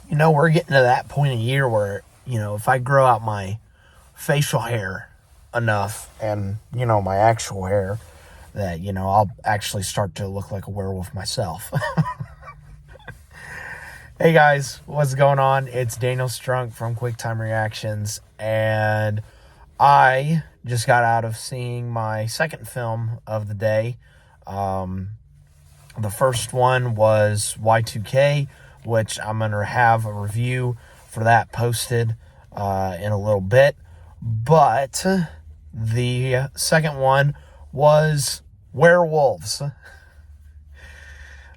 we're getting to that point of year where, if I grow out my facial hair enough and, my actual hair, that, I'll actually start to look like a werewolf myself. Hey guys, what's going on? It's Daniel Strunk from Quick Time Reactions, and I just got out of seeing my second film of the day. The first one was Y2K, which I'm going to have a review for that posted in a little bit. But the second one was Werewolves.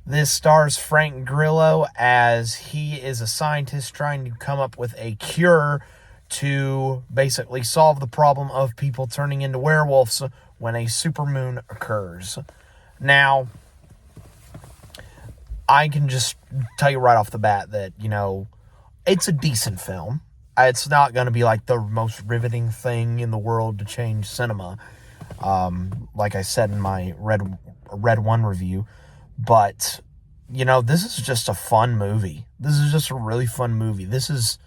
This stars Frank Grillo as he is a scientist trying to come up with a cure to basically solve the problem of people turning into werewolves when a supermoon occurs. Now, I can just tell you right off the bat that, it's a decent film. It's not going to be like the most riveting thing in the world to change cinema, like I said in my Red 1 review. But, this is just a fun movie. This is just a really fun movie. This is,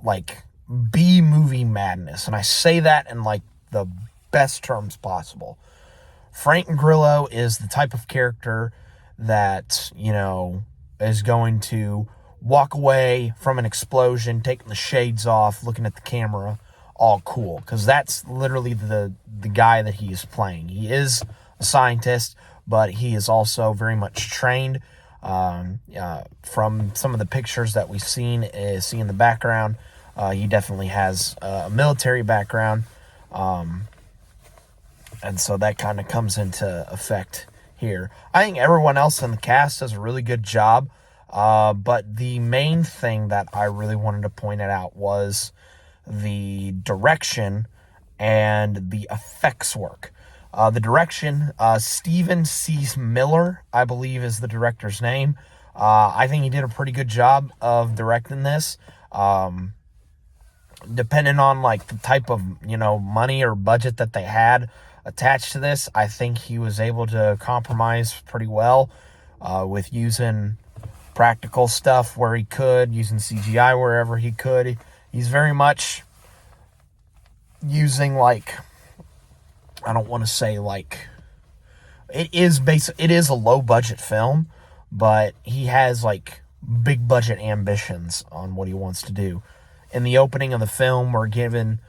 like, B-movie madness. And I say that in, like, the best terms possible. Frank Grillo is the type of character that, is going to walk away from an explosion, taking the shades off, looking at the camera, all cool. Because that's literally the guy that he is playing. He is a scientist, but he is also very much trained. From some of the pictures that we've see in the background, he definitely has a military background. And so that kind of comes into effect here. I think everyone else in the cast does a really good job. But the main thing that I really wanted to point out was the direction and the effects work. The direction, Steven C. Miller, I believe is the director's name. I think he did a pretty good job of directing this. Depending on like the type of, money or budget that they had attached to this, I think he was able to compromise pretty well with using practical stuff where he could, using CGI wherever he could. He's very much using, like, I don't want to say like, it is a low budget film, but he has like big budget ambitions on what he wants to do. In the opening of the film, we're given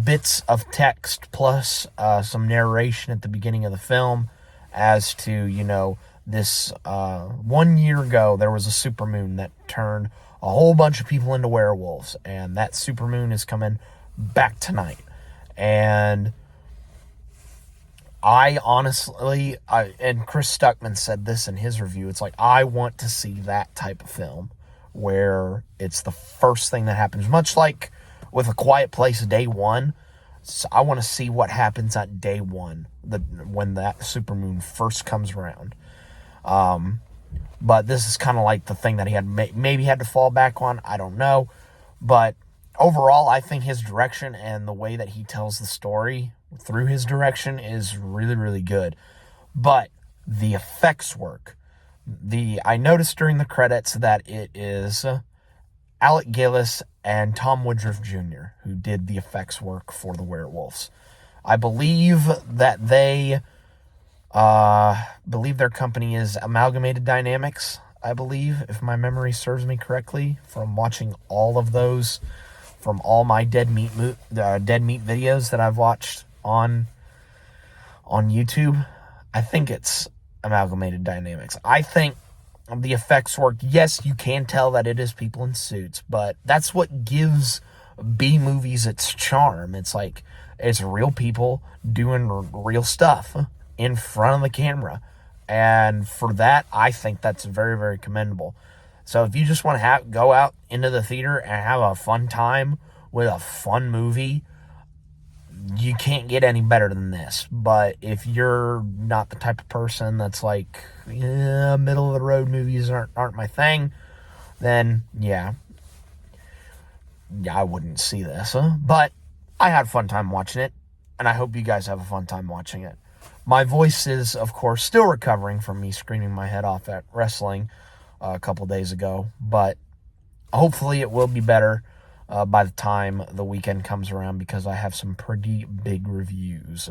bits of text plus some narration at the beginning of the film as to, this 1 year ago, there was a supermoon that turned a whole bunch of people into werewolves, and that supermoon is coming back tonight. And I honestly, and Chris Stuckman said this in his review, it's like, I want to see that type of film where it's the first thing that happens, much like with A Quiet Place day one. So I want to see what happens at day one, when that supermoon first comes around. But this is kind of like the thing that he had maybe had to fall back on. I don't know. But overall, I think his direction and the way that he tells the story through his direction is really, really good. But the effects work. I noticed during the credits that it is Alec Gillis and Tom Woodruff Jr. who did the effects work for the Werewolves. I believe that believe their company is Amalgamated Dynamics, I believe, if my memory serves me correctly, from watching all of those, from all my Dead Meat videos that I've watched on YouTube. I think it's Amalgamated Dynamics. I think the effects work. Yes, you can tell that it is people in suits, but that's what gives B-movies its charm. It's like, it's real people doing real stuff in front of the camera. And for that, I think that's very, very commendable. So if you just want to go out into the theater and have a fun time with a fun movie, you can't get any better than this. But if you're not the type of person that's like, middle of the road movies aren't my thing, then yeah, I wouldn't see this. But I had a fun time watching it, and I hope you guys have a fun time watching it. My voice is, of course, still recovering from me screaming my head off at wrestling a couple days ago. But hopefully it will be better by the time the weekend comes around, because I have some pretty big reviews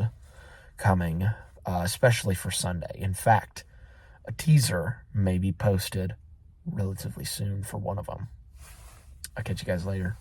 coming, especially for Sunday. In fact, a teaser may be posted relatively soon for one of them. I'll catch you guys later.